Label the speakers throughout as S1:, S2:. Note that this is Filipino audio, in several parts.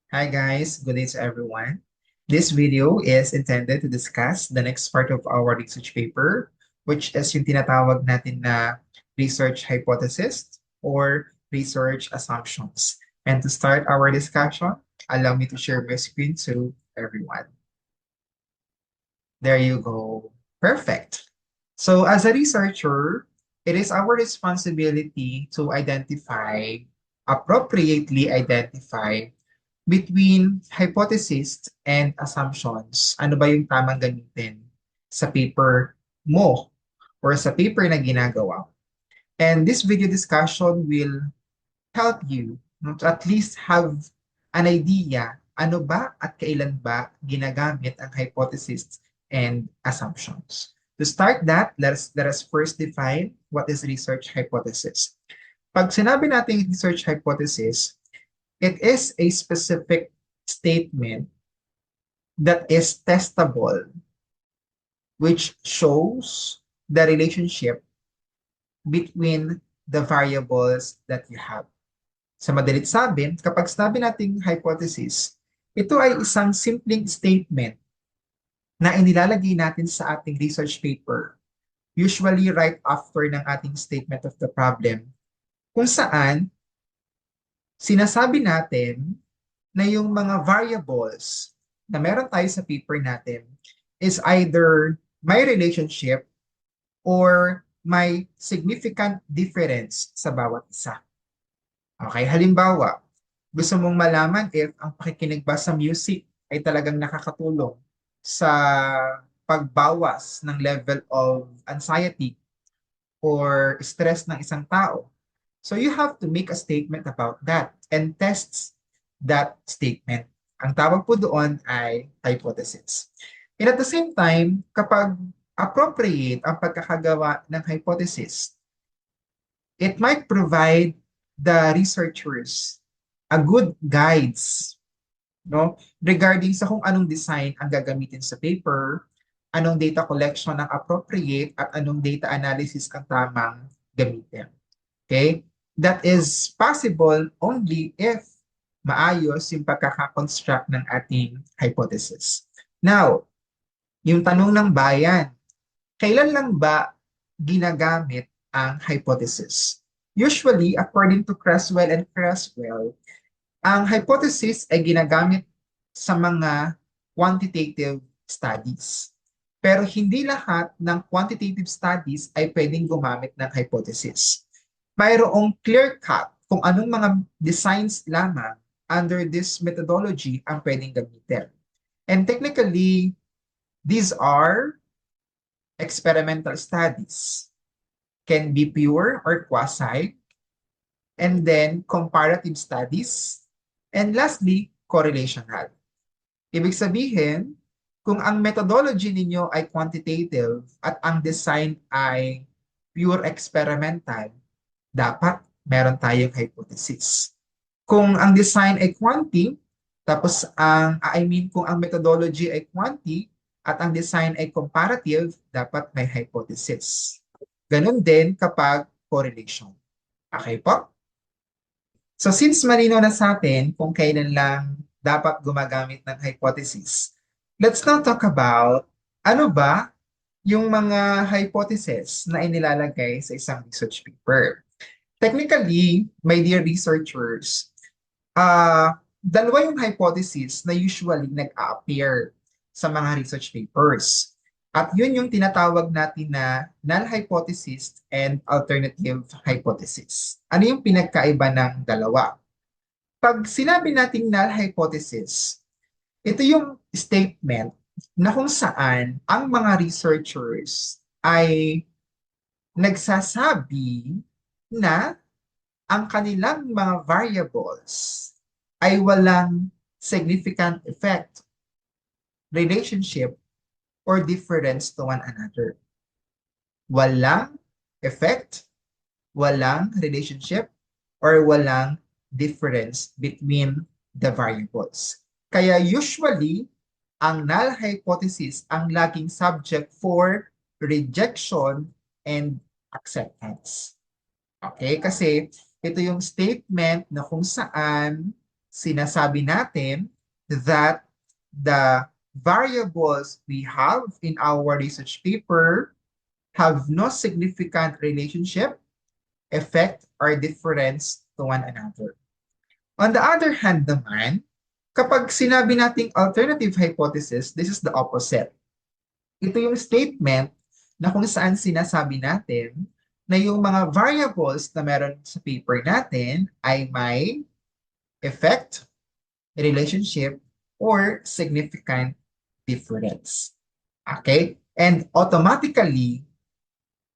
S1: Hi guys, good day to everyone. This video is intended to discuss the next part of our research paper, which is yung tinatawag natin na research hypothesis or research assumptions. And to start our discussion, allow me to share my screen to everyone. There you go. Perfect. So as a researcher, it is our responsibility to appropriately identify between hypothesis and assumptions. Ano ba yung tamang gamitin sa paper mo or sa paper na ginagawa? And this video discussion will help you to at least have an idea ano ba at kailan ba ginagamit ang hypothesis and assumptions. To start that, let us first define what is research hypothesis. Pag sinabi natin research hypothesis, it is a specific statement that is testable, which shows the relationship between the variables that you have. Sa madalit sabi, kapag sinabi nating hypothesis, ito ay isang simpleng statement na inilalagay natin sa ating research paper, usually right after ng ating statement of the problem, kung saan sinasabi natin na yung mga variables na meron tayo sa paper natin is either may relationship or may significant difference sa bawat isa. Okay, halimbawa, gusto mong malaman if ang pakikinig ba sa music ay talagang nakakatulong sa pagbawas ng level of anxiety or stress ng isang tao. So you have to make a statement about that and test that statement. Ang tawag po doon ay hypothesis. And at the same time, kapag appropriate ang pagkakagawa ng hypothesis, it might provide the researchers a good guides, no, regarding sa kung anong design ang gagamitin sa paper, anong data collection ang appropriate at anong data analysis ang tamang gamitin. Okay? That is possible only if maayos yung pagkakakonstruct ng ating hypothesis. Now, yung tanong ng bayan, kailan lang ba ginagamit ang hypothesis? Usually, according to Creswell and Creswell, ang hypothesis ay ginagamit sa mga quantitative studies. Pero hindi lahat ng quantitative studies ay pwedeng gumamit ng hypothesis. Mayroong clear-cut kung anong mga designs lamang under this methodology ang pwedeng gamitin. And technically, these are experimental studies. Can be pure or quasi, and then comparative studies, and lastly, correlational. Ibig sabihin, kung ang methodology ninyo ay quantitative at ang design ay pure experimental, dapat meron tayong hypothesis. Kung ang design ay quanti, tapos kung ang methodology ay quanti at ang design ay comparative, dapat may hypothesis. Ganon din kapag correlation. Okay po? So since malinaw na sa atin kung kailan lang dapat gumagamit ng hypothesis, let's now talk about ano ba yung mga hypothesis na inilalagay sa isang research paper. Technically, my dear researchers, dalawa yung hypothesis na usually nag-appear sa mga research papers. At yun yung tinatawag natin na null hypothesis and alternative hypothesis. Ano yung pinagkaiba ng dalawa? Pag sinabi nating null hypothesis, ito yung statement na kung saan ang mga researchers ay nagsasabi na ang kanilang mga variables ay walang significant effect, relationship, or difference to one another. Walang effect, walang relationship, or walang difference between the variables. Kaya usually, ang null hypothesis ang laging subject for rejection and acceptance. Okay? Kasi ito yung statement na kung saan sinasabi natin that the variables we have in our research paper have no significant relationship, effect, or difference to one another. On the other hand naman, kapag sinabi nating alternative hypothesis, this is the opposite. Ito yung statement na kung saan sinasabi natin na yung mga variables na meron sa paper natin ay may effect, relationship, or significant difference. Okay? And automatically,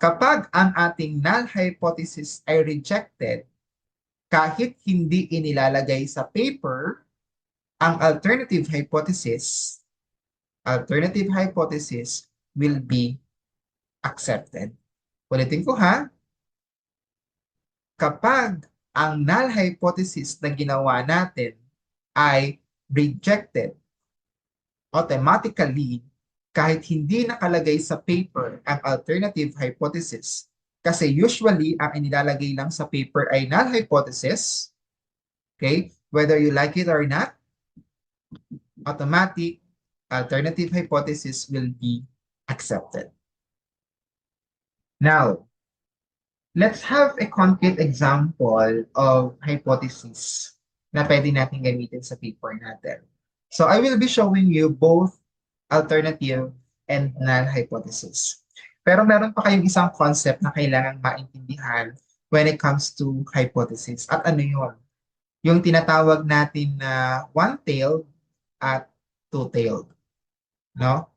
S1: kapag ang ating null hypothesis ay rejected, kahit hindi inilalagay sa paper, ang alternative hypothesis will be accepted. Ulitin ko ha, kapag ang null hypothesis na ginawa natin ay rejected, automatically, kahit hindi nakalagay sa paper ang alternative hypothesis, kasi usually ang inilalagay lang sa paper ay null hypothesis, okay? Whether you like it or not, automatic alternative hypothesis will be accepted. Now, let's have a concrete example of hypothesis na pwede natin gamitin sa paper natin. So I will be showing you both alternative and null hypothesis. Pero meron pa kayong isang concept na kailangang maintindihan when it comes to hypothesis. At ano yun? Yung tinatawag natin na one-tailed at two-tailed. No?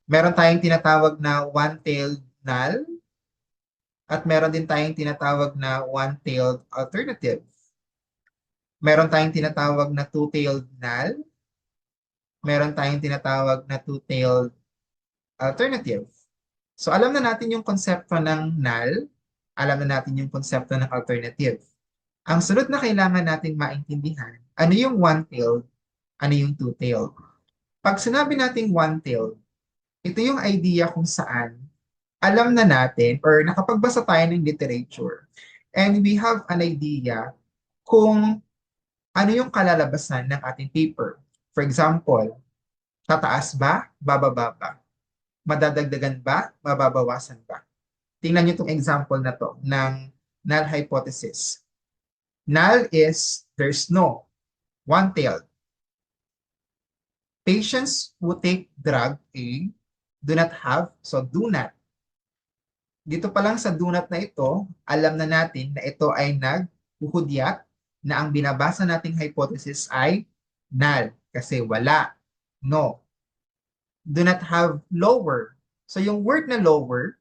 S1: Meron tayong tinatawag na one-tailed null at meron din tayong tinatawag na one-tailed alternative. Meron tayong tinatawag na two-tailed null. Meron tayong tinatawag na two-tailed alternative. So alam na natin yung konsepto ng null, alam na natin yung konsepto ng alternative. Ang sunod na kailangan nating maintindihan, ano yung one-tailed, ano yung two-tailed. Pag sinabi nating one-tailed, ito yung idea kung saan alam na natin or nakapagbasa tayo ng literature and we have an idea kung ano yung kalalabasan ng ating paper. For example, tataas ba? Bababa ba? Madadagdagan ba? Mababawasan ba? Tingnan nyo itong example na to ng null hypothesis. Null is there's no, one-tailed. Patients who take drug A do not have, so do not. Dito pa lang sa do not na ito, alam na natin na ito ay naghuhudyat na ang binabasa nating hypothesis ay null kasi wala, no. Do not have lower. So yung word na lower,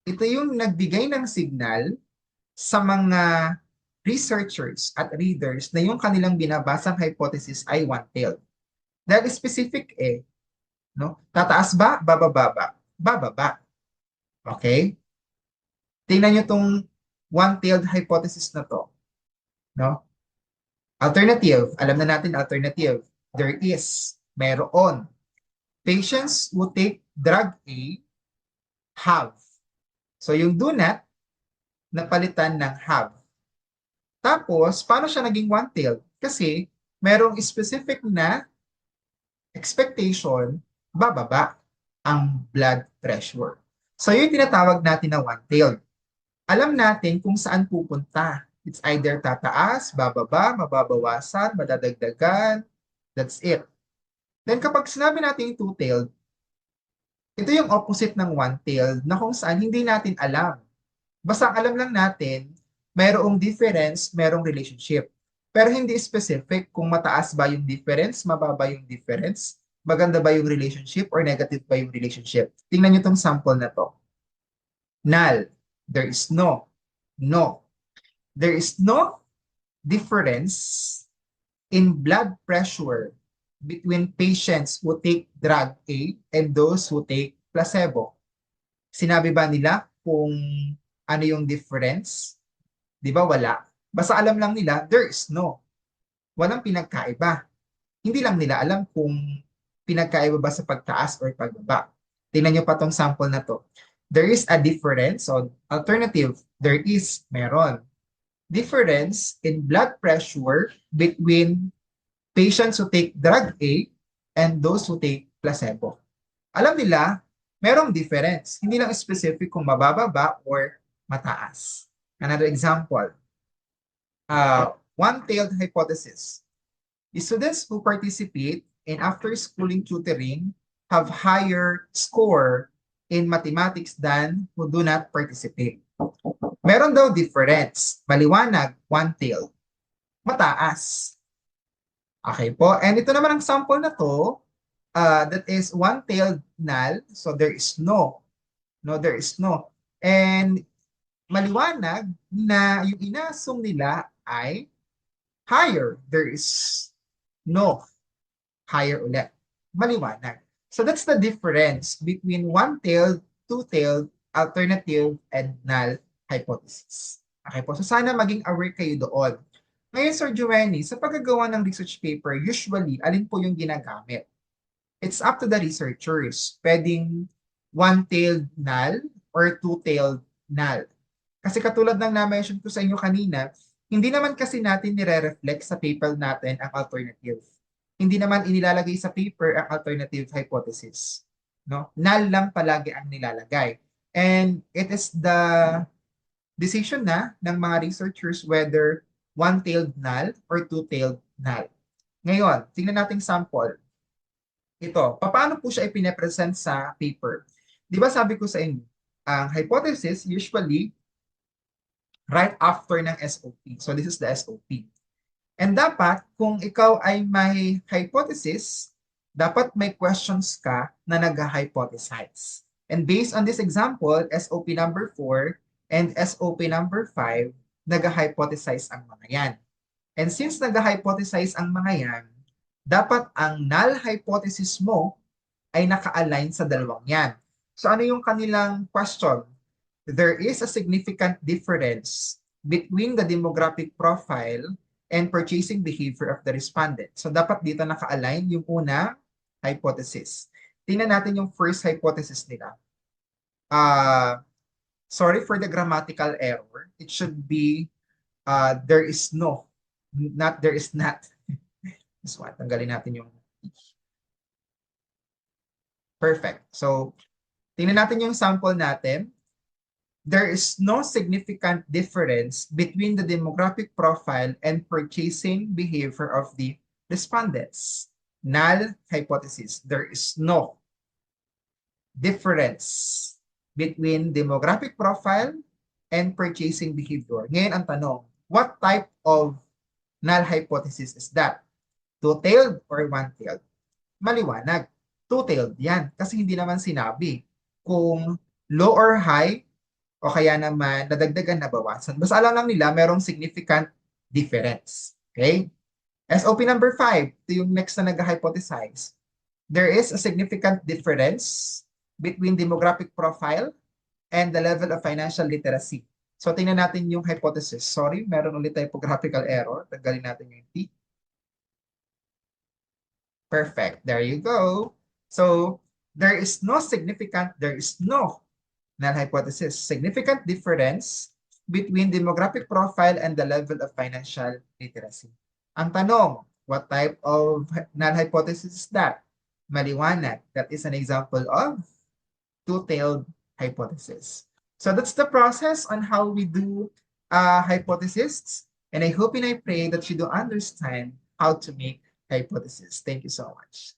S1: ito yung nagbigay ng signal sa mga researchers at readers na yung kanilang binabasang hypothesis ay one-tailed. Dahil specific no? Tataas ba? Bababa ba? Bababa. Okay? Tingnan nyo itong one-tailed hypothesis na to. No? Alternative. Alam na natin alternative. There is. Meron. Patients who take drug A have. So yung do not, napalitan ng have. Tapos, paano siya naging one-tailed? Kasi merong specific na expectation, bababa ang blood pressure. So yung tinatawag natin na one-tailed. Alam natin kung saan pupunta. It's either tataas, bababa, mababawasan, madadagdagan. That's it. Then kapag sinabi natin yung two-tailed, ito yung opposite ng one-tailed na kung saan hindi natin alam. Basta alam lang natin, mayroong difference, mayroong relationship. Pero hindi specific kung mataas ba yung difference, mababa yung difference, maganda ba yung relationship, or negative ba yung relationship. Tingnan nyo itong sample na to. Null. There is no. No. There is no difference in blood pressure between patients who take drug A and those who take placebo. Sinabi ba nila kung ano yung difference? Di ba wala? Basta alam lang nila, there is no. Walang pinagkaiba. Hindi lang nila alam kung pinagkaiba ba sa pagtaas or pagbaba. Tingnan nyo pa tong sample na to. There is a difference, so alternative, there is, meron. Difference in blood pressure between patients who take drug A and those who take placebo. Alam nila, merong difference. Hindi lang specific kung mababa ba or mataas. Another example, one-tailed hypothesis. The students who participate in after-schooling tutoring have higher score in mathematics than who do not participate. Meron daw difference. Maliwanag, one-tailed. Mataas. Okay po. And ito naman ang sample na to, that is one-tailed null. So there is no. No, there is no. And maliwanag na yung inassume nila ay higher. There is no higher ulit. Maliwanag. So that's the difference between one-tailed, two-tailed, alternative, and null hypothesis. Okay po. So sana maging aware kayo doon. Ngayon, Sir Joanny, sa paggagawa ng research paper, usually, alin po yung ginagamit? It's up to the researchers. Pwedeng one-tailed null or two-tailed null. Kasi katulad ng na-mention ko sa inyo kanina, hindi naman kasi natin nire-reflect sa paper natin ang alternative. Hindi naman inilalagay sa paper ang alternative hypothesis. No? Null lang palagi ang nilalagay. And it is the decision na ng mga researchers whether one-tailed null or two-tailed null. Ngayon, tingnan natin sample. Ito, paano po siya ipine-present sa paper? Di ba sabi ko sa inyo, ang hypothesis usually right after ng SOP. So this is the SOP. And dapat, kung ikaw ay may hypothesis, dapat may questions ka na nag-hypothesize. And based on this example, SOP number 4 and SOP number 5, nag-hypothesize ang mga yan. And since nag-hypothesize ang mga yan, dapat ang null hypothesis mo ay naka-align sa dalawang yan. So ano yung kanilang question? There is a significant difference between the demographic profile and purchasing behavior of the respondent. So dapat dito naka-align yung unang hypothesis. Tingnan natin yung first hypothesis nila. Sorry for the grammatical error. It should be there is no, not there is not. This one, tanggalin natin yung perfect. So, tingnan natin yung sample natin. There is no significant difference between the demographic profile and purchasing behavior of the respondents. Null hypothesis. There is no difference between demographic profile and purchasing behavior. Ngayon ang tanong, what type of null hypothesis is that? Two-tailed or one-tailed? Maliwanag. Two-tailed yan. Kasi hindi naman sinabi kung low or high o kaya naman nadagdagan na bawasan. Basta alam lang nila merong significant difference. Okay? SOP number 5, ito yung next na nag-hypothesize. There is a significant difference between demographic profile and the level of financial literacy. So tingnan natin yung hypothesis. Sorry, meron ulit typographical error. Tanggalin natin yung T. Perfect. There you go. So there is no null hypothesis, significant difference between demographic profile and the level of financial literacy. Ang tanong, what type of null hypothesis is that? Maliwanag. That is an example of two-tailed hypothesis. So that's the process on how we do hypothesis. And I hope and I pray that you do understand how to make hypothesis. Thank you so much.